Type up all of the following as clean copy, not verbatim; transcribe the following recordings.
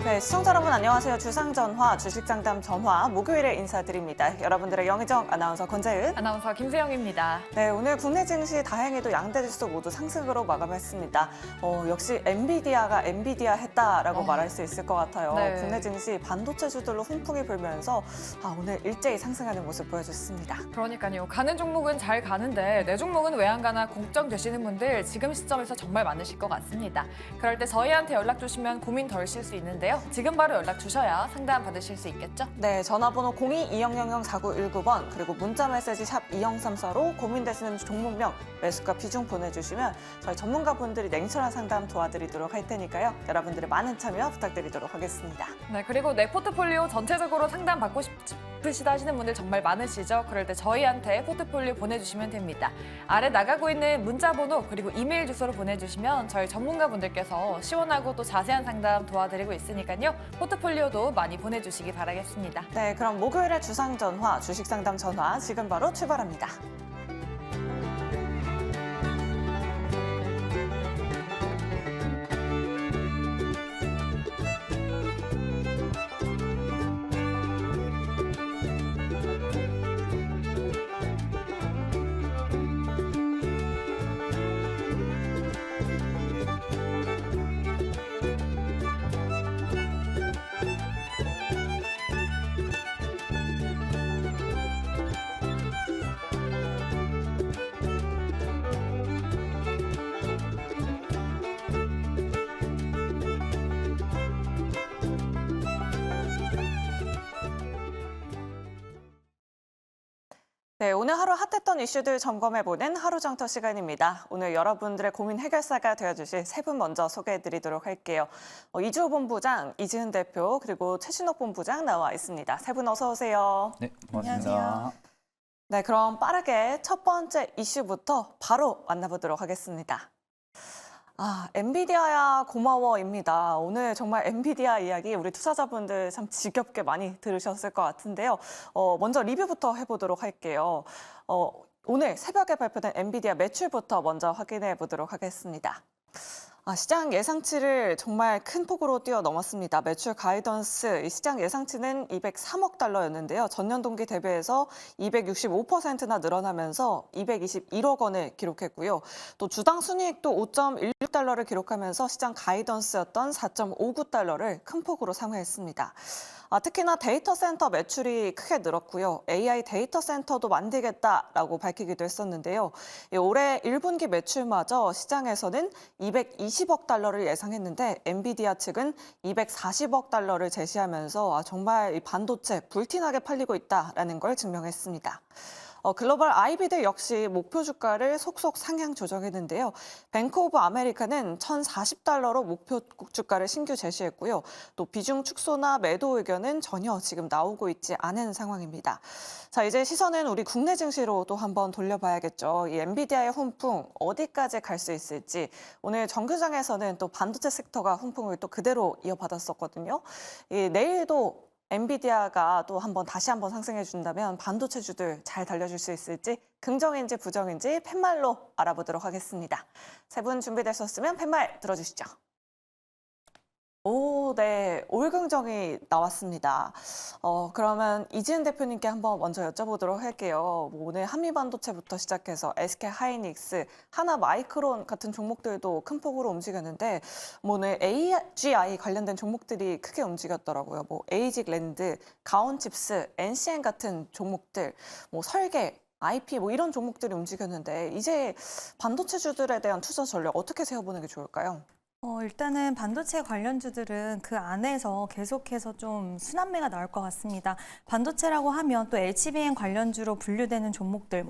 네, 시청자 여러분 안녕하세요. 주상전화, 주식상담 전화 목요일에 인사드립니다. 여러분들의 영의정 아나운서 권재은, 아나운서 김세영입니다. 네, 오늘 국내 증시 다행히도 양대 지수 모두 상승으로 마감했습니다. 역시 엔비디아가 엔비디아 했다라고 말할 수 있을 것 같아요. 네. 국내 증시 반도체주들로 훈풍이 불면서 오늘 일제히 상승하는 모습 보여줬습니다. 그러니까요. 가는 종목은 잘 가는데 내 종목은 왜 안 가나 걱정되시는 분들 지금 시점에서 정말 많으실 것 같습니다. 그럴 때 저희한테 연락 주시면 고민 덜실 수 있는데요. 지금 바로 연락 주셔야 상담 받으실 수 있겠죠? 네, 전화번호 02-2000-4919번 그리고 문자 메시지 샵 2034로 고민되시는 종목명, 매수가 비중 보내주시면 저희 전문가분들이 냉철한 상담 도와드리도록 할 테니까요. 여러분들의 많은 참여 부탁드리도록 하겠습니다. 네, 그리고 내 포트폴리오 전체적으로 상담 받고 싶으시다 하시는 분들 정말 많으시죠? 그럴 때 저희한테 포트폴리오 보내주시면 됩니다. 아래 나가고 있는 문자 번호 그리고 이메일 주소로 보내주시면 저희 전문가분들께서 시원하고 또 자세한 상담 도와드리고 있으니까요. 포트폴리오도 많이 보내주시기 바라겠습니다. 네, 그럼 목요일의 주상전화, 주식상담 전화 지금 바로 출발합니다. 네, 오늘 하루 핫했던 이슈들 점검해보는 하루정터 시간입니다. 오늘 여러분들의 고민 해결사가 되어주실 세 분 먼저 소개해드리도록 할게요. 이주호 본부장, 이지은 대표, 그리고 최신옥 본부장 나와 있습니다. 세 분 어서 오세요. 네, 고맙습니다. 안녕하세요. 네, 그럼 빠르게 첫 번째 이슈부터 바로 만나보도록 하겠습니다. 엔비디아야 고마워입니다. 오늘 정말 엔비디아 이야기 우리 투자자분들 참 지겹게 많이 들으셨을 것 같은데요. 먼저 리뷰부터 해보도록 할게요. 오늘 새벽에 발표된 엔비디아 매출부터 먼저 확인해 보도록 하겠습니다. 시장 예상치를 정말 큰 폭으로 뛰어넘었습니다. 매출 가이던스, 시장 예상치는 203억 달러였는데요. 전년 동기 대비해서 265%나 늘어나면서 221억 원을 기록했고요. 또 주당 순이익도 5.16달러를 기록하면서 시장 가이던스였던 4.59달러를 큰 폭으로 상회했습니다. 특히나 데이터 센터 매출이 크게 늘었고요. AI 데이터 센터도 만들겠다라고 밝히기도 했었는데요. 올해 1분기 매출마저 시장에서는 220억 달러를 예상했는데 엔비디아 측은 240억 달러를 제시하면서 정말 이 반도체 불티나게 팔리고 있다라는 걸 증명했습니다. 글로벌 IB들 역시 목표 주가를 속속 상향 조정했는데요. 뱅크 오브 아메리카는 1,040달러로 목표 주가를 신규 제시했고요. 또 비중 축소나 매도 의견은 전혀 지금 나오고 있지 않은 상황입니다. 자, 이제 시선은 우리 국내 증시로 또 한번 돌려봐야겠죠. 이 엔비디아의 훈풍 어디까지 갈 수 있을지. 오늘 정규장에서는 또 반도체 섹터가 훈풍을 또 그대로 이어받았었거든요. 내일도 엔비디아가 또 다시 한번 상승해 준다면 반도체주들 잘 달려줄 수 있을지 긍정인지 부정인지 팻말로 알아보도록 하겠습니다. 세 분 준비되셨으면 팻말 들어주시죠. 네, 올긍정이 나왔습니다. 그러면 이지은 대표님께 한번 먼저 여쭤보도록 할게요. 오늘 한미반도체부터 시작해서 SK 하이닉스, 하나마이크론 같은 종목들도 큰 폭으로 움직였는데 오늘 AGI 관련된 종목들이 크게 움직였더라고요. 에이직랜드, 가온칩스, NCN 같은 종목들, 설계, IP 이런 종목들이 움직였는데 이제 반도체주들에 대한 투자 전략 어떻게 세워보는 게 좋을까요? 일단은 반도체 관련주들은 그 안에서 계속해서 좀 순환매가 나올 것 같습니다. 반도체라고 하면 또 HBM 관련주로 분류되는 종목들,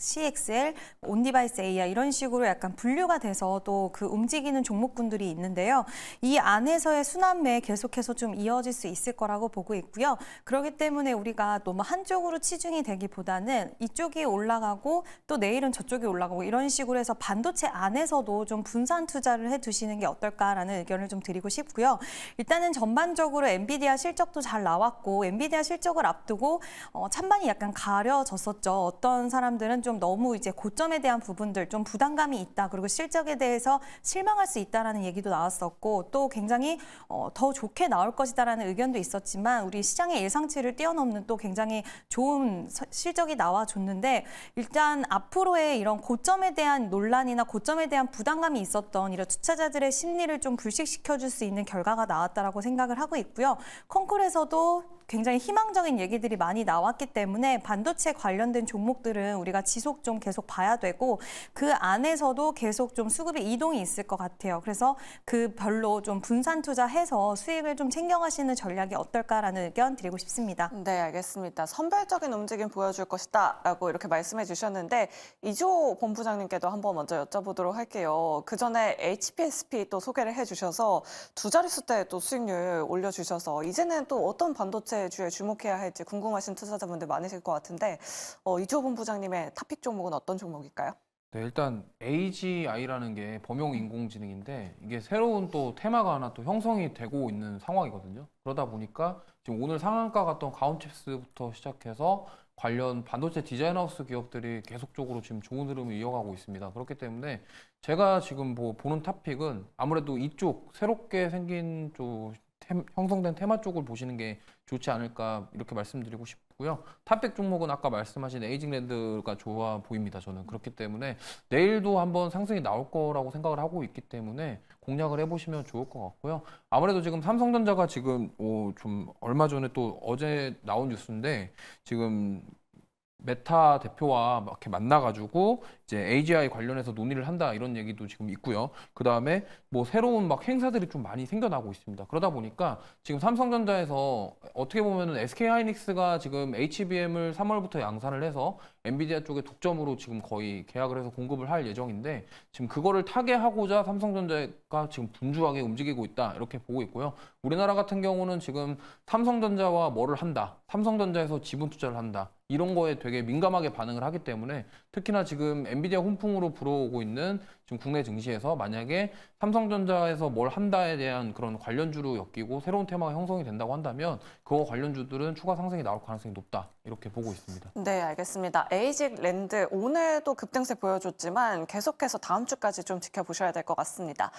CXL, 온디바이스 AI 이런 식으로 약간 분류가 돼서 또 그 움직이는 종목군들이 있는데요. 이 안에서의 순환매 계속해서 좀 이어질 수 있을 거라고 보고 있고요. 그렇기 때문에 우리가 너무 한쪽으로 치중이 되기보다는 이쪽이 올라가고 또 내일은 저쪽이 올라가고 이런 식으로 해서 반도체 안에서도 좀 분산 투자를 해두시는 게 어떨까라는 의견을 좀 드리고 싶고요. 일단은 전반적으로 엔비디아 실적도 잘 나왔고 엔비디아 실적을 앞두고 찬반이 약간 가려졌었죠. 어떤 사람들은 좀 좀 너무 이제 고점에 대한 부분들 좀 부담감이 있다. 그리고 실적에 대해서 실망할 수 있다라는 얘기도 나왔었고 또 굉장히 더 좋게 나올 것이다라는 의견도 있었지만 우리 시장의 예상치를 뛰어넘는 또 굉장히 좋은 실적이 나와줬는데 일단 앞으로의 이런 고점에 대한 논란이나 고점에 대한 부담감이 있었던 이런 투자자들의 심리를 좀 불식시켜줄 수 있는 결과가 나왔다라고 생각을 하고 있고요. 콩쿨에서도 굉장히 희망적인 얘기들이 많이 나왔기 때문에 반도체 관련된 종목들은 우리가 지속 좀 계속 봐야 되고 그 안에서도 계속 좀 수급의 이동이 있을 것 같아요. 그래서 그 별로 좀 분산 투자해서 수익을 좀 챙겨가시는 전략이 어떨까라는 의견 드리고 싶습니다. 네, 알겠습니다. 선별적인 움직임 보여줄 것이다라고 이렇게 말씀해 주셨는데 이조 본부장님께도 한번 먼저 여쭤보도록 할게요. 그 전에 HPSP 또 소개를 해주셔서 두 자릿수 대 또 수익률 올려주셔서 이제는 또 어떤 반도체 주에 주목해야 할지 궁금하신 투자자분들 많으실 것 같은데 이조 본부장님의 탑픽 종목은 어떤 종목일까요? 네, 일단 AGI라는 게 범용 인공지능인데 이게 새로운 또 테마가 하나 또 형성이 되고 있는 상황이거든요. 그러다 보니까 지금 오늘 상한가 갔던 가온칩스부터 시작해서 관련 반도체 디자인하우스 기업들이 계속적으로 지금 좋은 흐름을 이어가고 있습니다. 그렇기 때문에 제가 지금 보는 탑픽은 아무래도 이쪽 새롭게 생긴 쪽 형성된 테마 쪽을 보시는 게 좋지 않을까 이렇게 말씀드리고 싶고요. 탑픽 종목은 아까 말씀하신 에이징랜드가 좋아 보입니다. 저는 그렇기 때문에 내일도 한번 상승이 나올 거라고 생각을 하고 있기 때문에 공략을 해보시면 좋을 것 같고요. 아무래도 지금 삼성전자가 지금 좀 얼마 전에 또 어제 나온 뉴스인데 지금 메타 대표와 이렇게 만나가지고 이제 AGI 관련해서 논의를 한다 이런 얘기도 지금 있고요. 그 다음에 뭐 새로운 막 행사들이 좀 많이 생겨나고 있습니다. 그러다 보니까 지금 삼성전자에서 어떻게 보면은 SK하이닉스가 지금 HBM을 3월부터 양산을 해서 엔비디아 쪽에 독점으로 지금 거의 계약을 해서 공급을 할 예정인데 지금 그거를 타개하고자 삼성전자가 지금 분주하게 움직이고 있다 이렇게 보고 있고요. 우리나라 같은 경우는 지금 삼성전자와 뭐를 한다, 삼성전자에서 지분 투자를 한다 이런 거에 되게 민감하게 반응을 하기 때문에 특히나 지금 엔비디아 훈풍으로 불어오고 있는 지금 국내 증시에서 만약에 삼성전자에서 뭘 한다에 대한 그런 관련주로 엮이고 새로운 테마가 형성이 된다고 한다면 그거 관련주들은 추가 상승이 나올 가능성이 높다 이렇게 보고 있습니다. 네, 알겠습니다. 에이직랜드 오늘도 급등세 보여줬지만 계속해서 다음 주까지 좀 지켜보셔야 될 것 같습니다.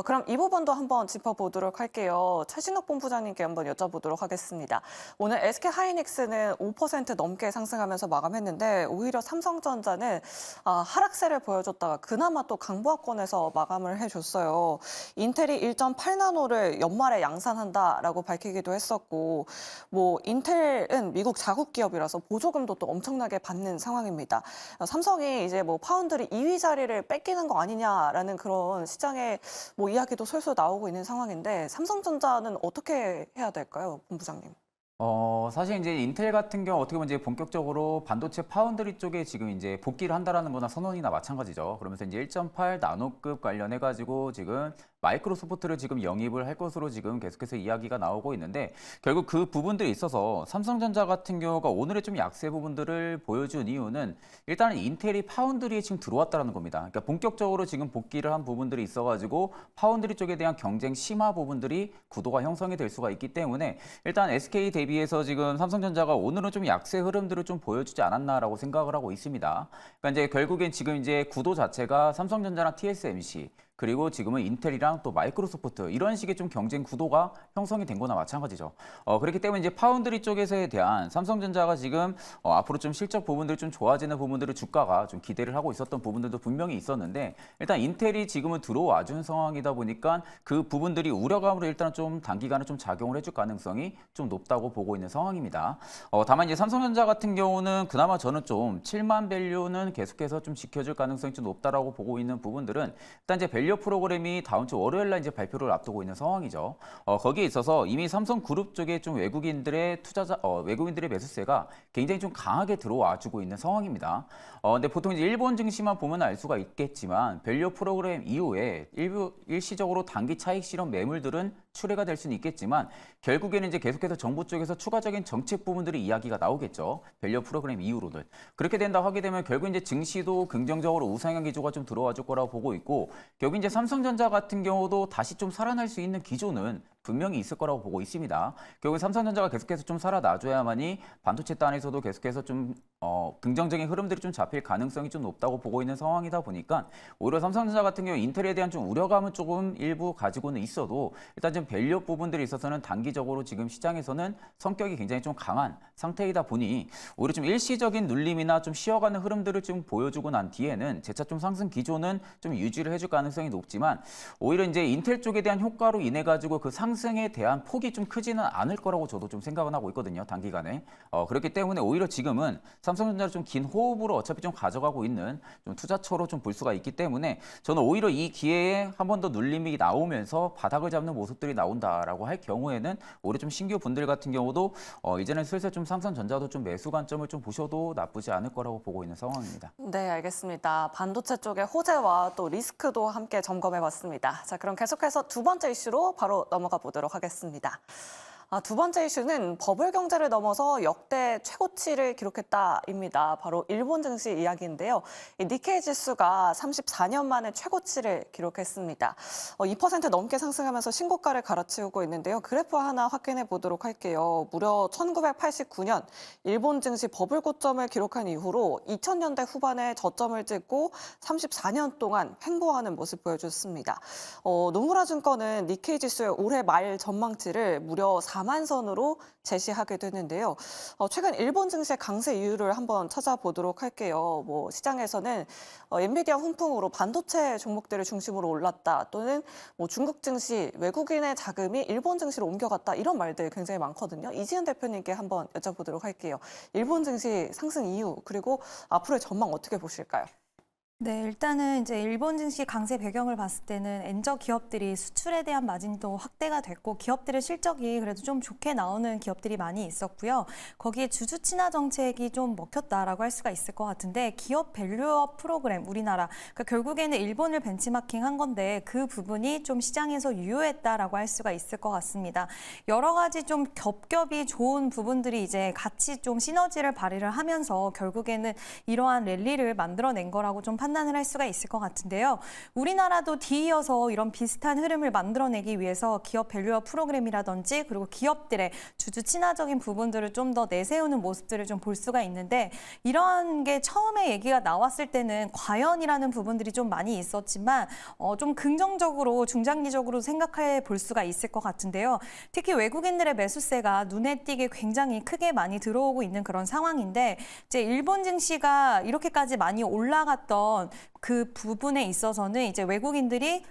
그럼 이 부분도 한번 짚어보도록 할게요. 최신욱 본부장님께 한번 여쭤보도록 하겠습니다. 오늘 SK하이닉스는 5% 넘게 상승하면서 마감했는데 오히려 삼성전자는 하락세를 보여줬다가 그나마 또 강보합권에서 마감을 해줬어요. 인텔이 1.8나노를 연말에 양산한다라고 밝히기도 했었고 뭐 인텔은 미국 자국 기업이라서 보조금도 또 엄청나게 받는 상황입니다. 삼성이 이제 뭐 파운드리 2위 자리를 뺏기는 거 아니냐라는 그런 시장의 뭐 이야기도 솔솔 나오고 있는 상황인데 삼성전자는 어떻게 해야 될까요, 본부장님? 사실 이제 인텔 같은 경우 어떻게 보면 이제 본격적으로 반도체 파운드리 쪽에 지금 이제 복귀를 한다라는 거나 선언이나 마찬가지죠. 그러면서 이제 1.8 나노급 관련해가지고 지금 마이크로소프트를 지금 영입을 할 것으로 지금 계속해서 이야기가 나오고 있는데 결국 그 부분들에 있어서 삼성전자 같은 경우가 오늘의 좀 약세 부분들을 보여준 이유는 일단은 인텔이 파운드리에 지금 들어왔다는 겁니다. 그러니까 본격적으로 지금 복귀를 한 부분들이 있어가지고 파운드리 쪽에 대한 경쟁 심화 부분들이 구도가 형성이 될 수가 있기 때문에 일단 SK 대비해서 지금 삼성전자가 오늘은 좀 약세 흐름들을 좀 보여주지 않았나라고 생각을 하고 있습니다. 그러니까 이제 결국엔 지금 이제 구도 자체가 삼성전자랑 TSMC 그리고 지금은 인텔이랑 또 마이크로소프트 이런 식의 좀 경쟁 구도가 형성이 된 거나 마찬가지죠. 그렇기 때문에 이제 파운드리 쪽에서에 대한 삼성전자가 지금 앞으로 좀 실적 부분들이 좀 좋아지는 부분들을 주가가 좀 기대를 하고 있었던 부분들도 분명히 있었는데 일단 인텔이 지금은 들어와 준 상황이다 보니까 그 부분들이 우려감으로 일단 좀 단기간에 좀 작용을 해줄 가능성이 좀 높다고 보고 있는 상황입니다. 다만 이제 삼성전자 같은 경우는 그나마 저는 좀 7만 밸류는 계속해서 좀 지켜줄 가능성이 좀 높다라고 보고 있는 부분들은 일단 이제 밸류 프로그램이 다음 주 월요일 날 이제 발표를 앞두고 있는 상황이죠. 거기에 있어서 이미 삼성그룹 쪽에 좀 외국인들의 외국인들의 매수세가 굉장히 좀 강하게 들어와 주고 있는 상황입니다. 근데 보통 이제 일본 증시만 보면 알 수가 있겠지만 밸류 프로그램 이후에 일시적으로 단기 차익 실현 매물들은 출회가 될 수는 있겠지만 결국에는 이제 계속해서 정부 쪽에서 추가적인 정책 부분들이 이야기가 나오겠죠. 밸류 프로그램 이후로는. 그렇게 된다 하게 되면 결국 이제 증시도 긍정적으로 우상향 기조가 좀 들어와 줄 거라고 보고 있고 결국 이제 삼성전자 같은 경우도 다시 좀 살아날 수 있는 기조는 분명히 있을 거라고 보고 있습니다. 결국 삼성전자가 계속해서 좀 살아나줘야만이 반도체 단에서도 계속해서 좀 긍정적인 흐름들이 좀 잡힐 가능성이 좀 높다고 보고 있는 상황이다 보니까 오히려 삼성전자 같은 경우 인텔에 대한 좀 우려감은 조금 일부 가지고는 있어도 일단 좀 밸류 부분들이 있어서는 단기적으로 지금 시장에서는 성격이 굉장히 좀 강한 상태이다 보니 오히려 좀 일시적인 눌림이나 좀 쉬어가는 흐름들을 좀 보여주고 난 뒤에는 재차 좀 상승 기조는 좀 유지를 해줄 가능성이 높지만 오히려 이제 인텔 쪽에 대한 효과로 인해 가지고 그 상승에 대한 폭이 좀 크지는 않을 거라고 저도 좀 생각은 하고 있거든요. 단기간에. 그렇기 때문에 오히려 지금은 삼성전자를 좀 긴 호흡으로 어차피 좀 가져가고 있는 좀 투자처로 좀 볼 수가 있기 때문에 저는 오히려 이 기회에 한 번 더 눌림이 나오면서 바닥을 잡는 모습들이 나온다라고 할 경우에는 오히려 좀 신규 분들 같은 경우도 이제는 슬슬 좀 삼성전자도 좀 매수 관점을 좀 보셔도 나쁘지 않을 거라고 보고 있는 상황입니다. 네, 알겠습니다. 반도체 쪽의 호재와 또 리스크도 함께 점검해봤습니다. 자, 그럼 계속해서 두 번째 이슈로 바로 넘어가 보도록 하겠습니다. 두 번째 이슈는 버블 경제를 넘어서 역대 최고치를 기록했다입니다. 바로 일본 증시 이야기인데요. 이 니케이 지수가 34년 만에 최고치를 기록했습니다. 2% 넘게 상승하면서 신고가를 갈아치우고 있는데요. 그래프 하나 확인해 보도록 할게요. 무려 1989년 일본 증시 버블 고점을 기록한 이후로 2000년대 후반에 저점을 찍고 34년 동안 횡보하는 모습 보여줬습니다. 노무라증권은 니케이 지수의 올해 말 전망치를 무려 4만 선으로 제시하게 됐는데요. 최근 일본 증시의 강세 이유를 한번 찾아보도록 할게요. 시장에서는 엔비디아 훈풍으로 반도체 종목들을 중심으로 올랐다 또는 중국 증시 외국인의 자금이 일본 증시로 옮겨갔다 이런 말들 굉장히 많거든요. 이지은 대표님께 한번 여쭤보도록 할게요. 일본 증시 상승 이유 그리고 앞으로의 전망 어떻게 보실까요? 네, 일단은 이제 일본 증시 강세 배경을 봤을 때는 엔저 기업들이 수출에 대한 마진도 확대가 됐고 기업들의 실적이 그래도 좀 좋게 나오는 기업들이 많이 있었고요. 거기에 주주 친화 정책이 좀 먹혔다라고 할 수가 있을 것 같은데 기업 밸류업 프로그램 우리나라 그러니까 결국에는 일본을 벤치마킹한 건데 그 부분이 좀 시장에서 유효했다라고 할 수가 있을 것 같습니다. 여러 가지 좀 겹겹이 좋은 부분들이 이제 같이 좀 시너지를 발휘를 하면서 결국에는 이러한 랠리를 만들어낸 거라고 좀 판단을 할 수가 있을 것 같은데요. 우리나라도 뒤이어서 이런 비슷한 흐름을 만들어내기 위해서 기업 밸류업 프로그램이라든지 그리고 기업들의 주주 친화적인 부분들을 좀 더 내세우는 모습들을 좀 볼 수가 있는데 이런 게 처음에 얘기가 나왔을 때는 과연이라는 부분들이 좀 많이 있었지만 좀 긍정적으로 중장기적으로 생각해 볼 수가 있을 것 같은데요. 특히 외국인들의 매수세가 눈에 띄게 굉장히 크게 많이 들어오고 있는 그런 상황인데 이제 일본 증시가 이렇게까지 많이 올라갔던 그 부분에 있어서는 이제 외국인들이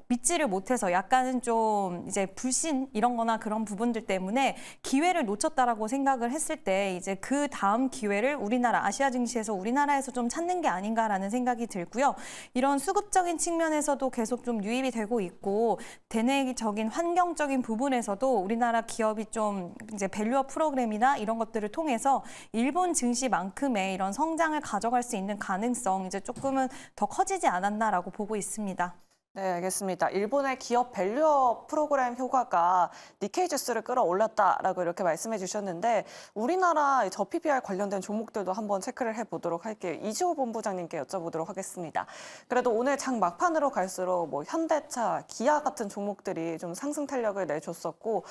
믿지를 못해서 약간은 좀 이제 불신 이런 거나 그런 부분들 때문에 기회를 놓쳤다라고 생각을 했을 때 이제 그 다음 기회를 우리나라 아시아 증시에서 우리나라에서 좀 찾는 게 아닌가라는 생각이 들고요. 이런 수급적인 측면에서도 계속 좀 유입이 되고 있고 대내적인 환경적인 부분에서도 우리나라 기업이 좀 이제 밸류업 프로그램이나 이런 것들을 통해서 일본 증시만큼의 이런 성장을 가져갈 수 있는 가능성 이제 조금은 더 커지지 않았나라고 보고 있습니다. 네, 알겠습니다. 일본의 기업 밸류업 프로그램 효과가 니케이 지수를 끌어올렸다라고 이렇게 말씀해 주셨는데 우리나라 저 PBR 관련된 종목들도 한번 체크를 해보도록 할게요. 이지호 본부장님께 여쭤보도록 하겠습니다. 그래도 오늘 장 막판으로 갈수록 현대차, 기아 같은 종목들이 좀 상승 탄력을 내줬었고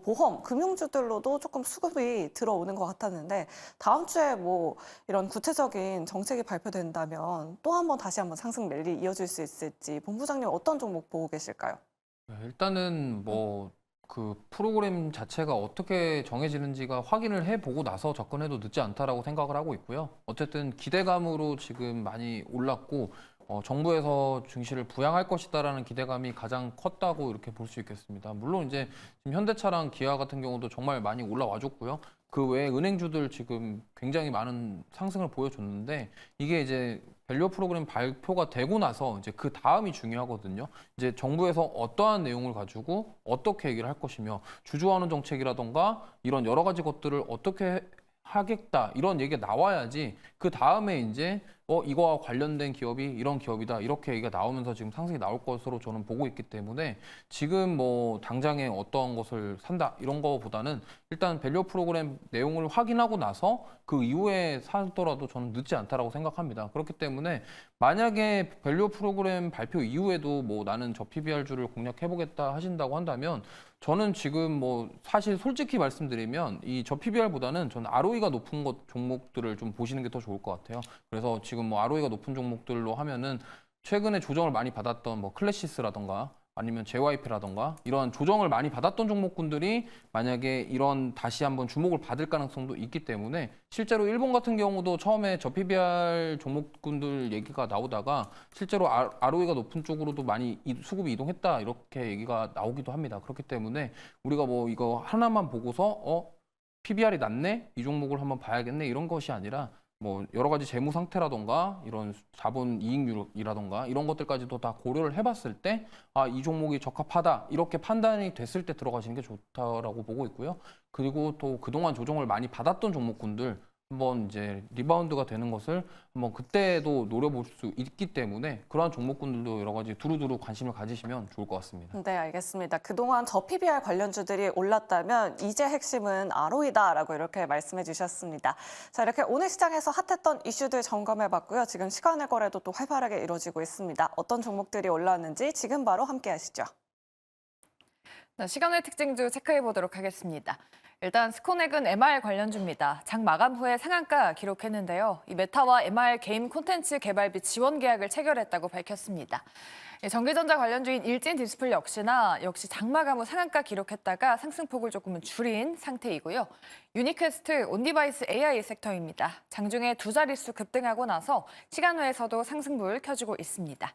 보험, 금융주들로도 조금 수급이 들어오는 것 같았는데 다음 주에 이런 구체적인 정책이 발표된다면 또 한번 다시 한번 상승 랠리 이어질 수 있을지 본부장님 어떤 종목 보고 계실까요? 일단은 그 프로그램 자체가 어떻게 정해지는지가 확인을 해보고 나서 접근해도 늦지 않다라고 생각을 하고 있고요. 어쨌든 기대감으로 지금 많이 올랐고 정부에서 증시를 부양할 것이다라는 기대감이 가장 컸다고 이렇게 볼 수 있겠습니다. 물론 이제 지금 현대차랑 기아 같은 경우도 정말 많이 올라와줬고요. 그 외에 은행주들 지금 굉장히 많은 상승을 보여줬는데 이게 이제 밸류 프로그램 발표가 되고 나서 이제 그 다음이 중요하거든요. 이제 정부에서 어떠한 내용을 가지고 어떻게 얘기를 할 것이며 주주환원 정책이라던가 이런 여러 가지 것들을 어떻게 하겠다 이런 얘기가 나와야지 그 다음에 이제 이거와 관련된 기업이 이런 기업이다 이렇게 얘기가 나오면서 지금 상승이 나올 것으로 저는 보고 있기 때문에 지금 뭐 당장에 어떤 것을 산다 이런 거보다는 일단 밸류 프로그램 내용을 확인하고 나서 그 이후에 사더라도 저는 늦지 않다라고 생각합니다. 그렇기 때문에 만약에 밸류 프로그램 발표 이후에도 뭐 나는 저 PBR주를 공략해보겠다 하신다고 한다면 저는 지금 뭐 사실 솔직히 말씀드리면 이 저 PBR보다는 저는 ROE가 높은 것 종목들을 좀 보시는 게 더 좋을 것 같아요. 그래서 지금 뭐 ROE가 높은 종목들로 하면은 최근에 조정을 많이 받았던 뭐 클래시스라던가 아니면 JYP라던가 이런 조정을 많이 받았던 종목군들이 만약에 이런 다시 한번 주목을 받을 가능성도 있기 때문에 실제로 일본 같은 경우도 처음에 저 PBR 종목군들 얘기가 나오다가 실제로 ROE가 높은 쪽으로도 많이 수급이 이동했다 이렇게 얘기가 나오기도 합니다. 그렇기 때문에 우리가 뭐 이거 하나만 보고서 PBR이 낮네? 이 종목을 한번 봐야겠네? 이런 것이 아니라 뭐 여러 가지 재무 상태라던가 이런 자본 이익률이라던가 이런 것들까지도 다 고려를 해봤을 때 이 종목이 적합하다 이렇게 판단이 됐을 때 들어가시는 게 좋다라고 보고 있고요. 그리고 또 그동안 조정을 많이 받았던 종목군들 한번 이제 리바운드가 되는 것을 한번 그때도 노려볼 수 있기 때문에 그러한 종목군들도 여러 가지 두루두루 관심을 가지시면 좋을 것 같습니다. 네, 알겠습니다. 그동안 저 PBR 관련주들이 올랐다면 이제 핵심은 ROE다라고 이렇게 말씀해 주셨습니다. 자, 이렇게 오늘 시장에서 핫했던 이슈들 점검해 봤고요. 지금 시간의 거래도 또 활발하게 이루어지고 있습니다. 어떤 종목들이 올랐는지 지금 바로 함께 하시죠. 자, 시간의 특징주 체크해 보도록 하겠습니다. 일단 스코넥은 MR 관련주입니다. 장 마감 후에 상한가 기록했는데요. 이 메타와 MR 게임 콘텐츠 개발비 지원 계약을 체결했다고 밝혔습니다. 전기전자 관련주인 일진 디스플레이 역시 장 마감 후 상한가 기록했다가 상승폭을 조금은 줄인 상태이고요. 유니퀘스트 온디바이스 AI 섹터입니다. 장중에 두 자릿수 급등하고 나서 시간 외에서도 상승불 켜주고 있습니다.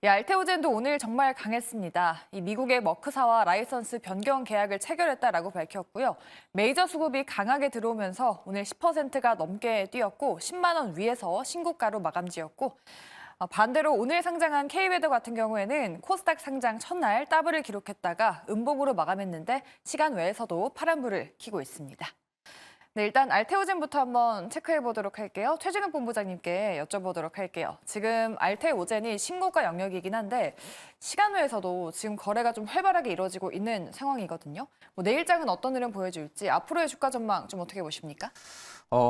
알테오젠도 오늘 정말 강했습니다. 이 미국의 머크사와 라이선스 변경 계약을 체결했다라고 밝혔고요. 메이저 수급이 강하게 들어오면서 오늘 10%가 넘게 뛰었고 10만 원 위에서 신고가로 마감지었고 반대로 오늘 상장한 K웨더 같은 경우에는 코스닥 상장 첫날 더블을 기록했다가 음봉으로 마감했는데 시간 외에서도 파란불을 켜고 있습니다. 네, 일단 알테오젠부터 한번 체크해 보도록 할게요. 최지근 본부장님께 여쭤보도록 할게요. 지금 알테오젠이 신고가 영역이긴 한데 시간 외에서도 지금 거래가 좀 활발하게 이루어지고 있는 상황이거든요. 뭐 내일장은 어떤 흐름 보여줄지 앞으로의 주가 전망 좀 어떻게 보십니까?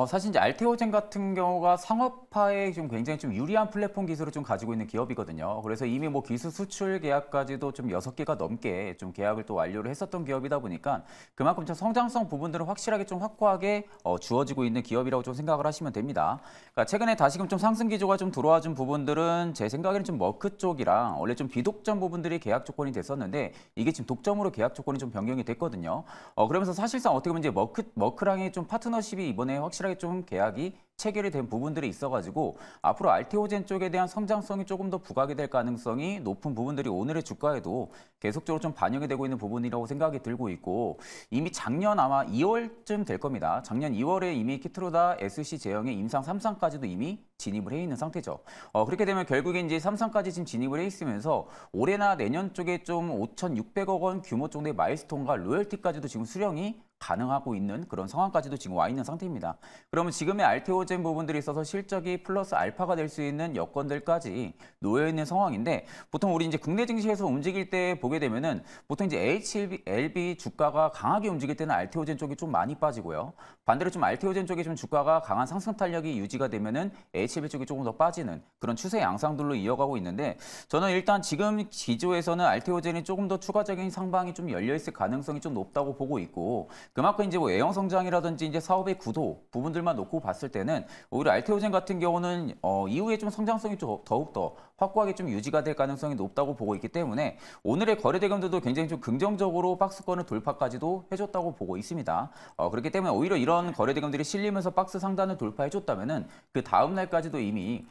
사실 이제 알테오젠 같은 경우가 상업화에 좀 굉장히 좀 유리한 플랫폼 기술을 좀 가지고 있는 기업이거든요. 그래서 이미 뭐 기술 수출 계약까지도 좀 6개가 넘게 좀 계약을 또 완료를 했었던 기업이다 보니까 그만큼 좀 성장성 부분들은 확실하게 좀 확고하게 주어지고 있는 기업이라고 좀 생각을 하시면 됩니다. 그러니까 최근에 다시금 좀 상승 기조가 좀 들어와 준 부분들은 제 생각에는 좀 머크 쪽이랑 원래 좀 비독점 부분들이 계약 조건이 됐었는데 이게 지금 독점으로 계약 조건이 좀 변경이 됐거든요. 그러면서 사실상 어떻게 보면 이제 머크랑의 좀 파트너십이 이번에 확실하게 좀 계약이 체결이 된 부분들이 있어가지고 앞으로 알테오젠 쪽에 대한 성장성이 조금 더 부각이 될 가능성이 높은 부분들이 오늘의 주가에도 계속적으로 좀 반영이 되고 있는 부분이라고 생각이 들고 있고 이미 작년 아마 2월쯤 될 겁니다. 작년 2월에 이미 키트로다 SC 제형의 임상 3상까지도 이미 진입을 해 있는 상태죠. 그렇게 되면 결국에 이제 3상까지 지금 진입을 해 있으면서 올해나 내년 쪽에 좀 5,600억 원 규모 정도의 마일스톤과 로열티까지도 지금 수령이 가능하고 있는 그런 상황까지도 지금 와 있는 상태입니다. 그러면 지금의 알테오젠 부분들이 있어서 실적이 플러스 알파가 될 수 있는 여건들까지 놓여 있는 상황인데 보통 우리 이제 국내 증시에서 움직일 때 보게 되면은 보통 이제 HLB 주가가 강하게 움직일 때는 알테오젠 쪽이 좀 많이 빠지고요. 반대로 좀 알테오젠 쪽이 좀 주가가 강한 상승 탄력이 유지가 되면은 HLB 쪽이 조금 더 빠지는 그런 추세 양상들로 이어가고 있는데 저는 일단 지금 기조에서는 알테오젠이 조금 더 추가적인 상방이 좀 열려 있을 가능성이 좀 높다고 보고 있고 그만큼 이제 뭐 애형 성장이라든지 이제 사업의 구도 부분들만 놓고 봤을 때는 오히려 알테오젠 같은 경우는 이후에 좀 성장성이 더욱 더 확고하게 좀 유지가 될 가능성이 높다고 보고 있기 때문에 오늘의 거래 대금들도 굉장히 좀 긍정적으로 박스권을 돌파까지도 해줬다고 보고 있습니다. 그렇기 때문에 오히려 이런 거래 대금들이 실리면서 박스 상단을 돌파해줬다면은 그 다음 날까지도 이미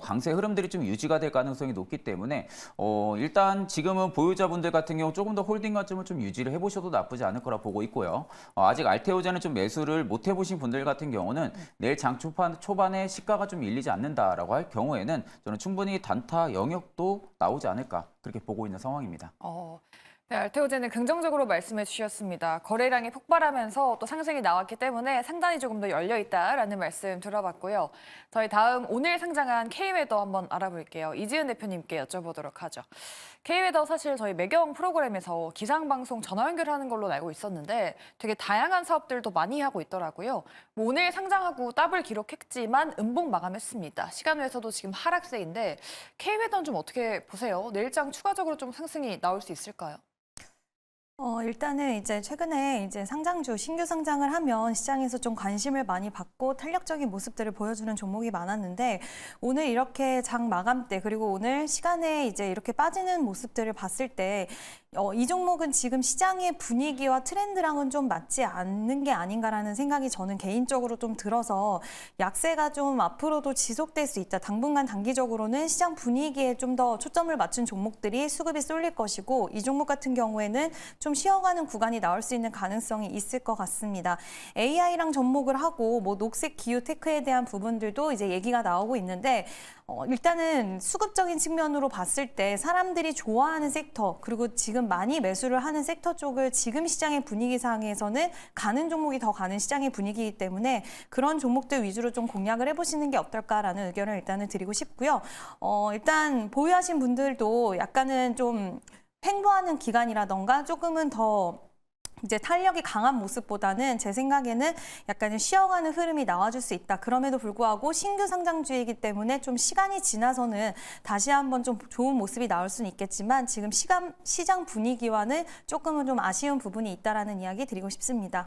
강세 흐름들이 좀 유지가 될 가능성이 높기 때문에 일단 지금은 보유자분들 같은 경우 조금 더 홀딩 관점을 좀 유지를 해보셔도 나쁘지 않을 거라 보고 있고요. 아직 알테오젠은 좀 매수를 못 해보신 분들 같은 경우는 내일 장 초반에 시가가 좀 밀리지 않는다라고 할 경우에는 저는 충분히 단타 영역도 나오지 않을까 그렇게 보고 있는 상황입니다. 네, 알테오제는 긍정적으로 말씀해 주셨습니다. 거래량이 폭발하면서 또 상승이 나왔기 때문에 상단이 조금 더 열려 있다라는 말씀 들어봤고요. 저희 다음 오늘 상장한 K웨더 한번 알아볼게요. 이지은 대표님께 여쭤보도록 하죠. K웨더 사실 저희 매경 프로그램에서 기상방송 전화 연결하는 걸로 알고 있었는데 되게 다양한 사업들도 많이 하고 있더라고요. 뭐 오늘 상장하고 더블 기록했지만 음봉 마감했습니다. 시간외에서도 지금 하락세인데 K웨더는 좀 어떻게 보세요? 내일장 추가적으로 좀 상승이 나올 수 있을까요? 일단은 이제 최근에 이제 상장주, 신규 상장을 하면 시장에서 좀 관심을 많이 받고 탄력적인 모습들을 보여주는 종목이 많았는데 오늘 이렇게 장 마감 때 그리고 오늘 시간에 이제 이렇게 빠지는 모습들을 봤을 때 이 종목은 지금 시장의 분위기와 트렌드랑은 좀 맞지 않는 게 아닌가라는 생각이 저는 개인적으로 좀 들어서 약세가 좀 앞으로도 지속될 수 있다. 당분간 단기적으로는 시장 분위기에 좀 더 초점을 맞춘 종목들이 수급이 쏠릴 것이고 이 종목 같은 경우에는 좀 쉬어가는 구간이 나올 수 있는 가능성이 있을 것 같습니다. AI랑 접목을 하고 뭐 녹색 기후 테크에 대한 부분들도 이제 얘기가 나오고 있는데 일단은 수급적인 측면으로 봤을 때 사람들이 좋아하는 섹터 그리고 지금 많이 매수를 하는 섹터 쪽을 지금 시장의 분위기상에서는 가는 종목이 더 가는 시장의 분위기이기 때문에 그런 종목들 위주로 좀 공략을 해보시는 게 어떨까라는 의견을 일단은 드리고 싶고요. 일단 보유하신 분들도 약간은 좀 횡보하는 기간이라던가 조금은 더 이제 탄력이 강한 모습보다는 제 생각에는 약간은 쉬어가는 흐름이 나와줄 수 있다. 그럼에도 불구하고 신규 상장주이기 때문에 좀 시간이 지나서는 다시 한번 좀 좋은 모습이 나올 수는 있겠지만 지금 시장 분위기와는 조금은 좀 아쉬운 부분이 있다라는 이야기 드리고 싶습니다.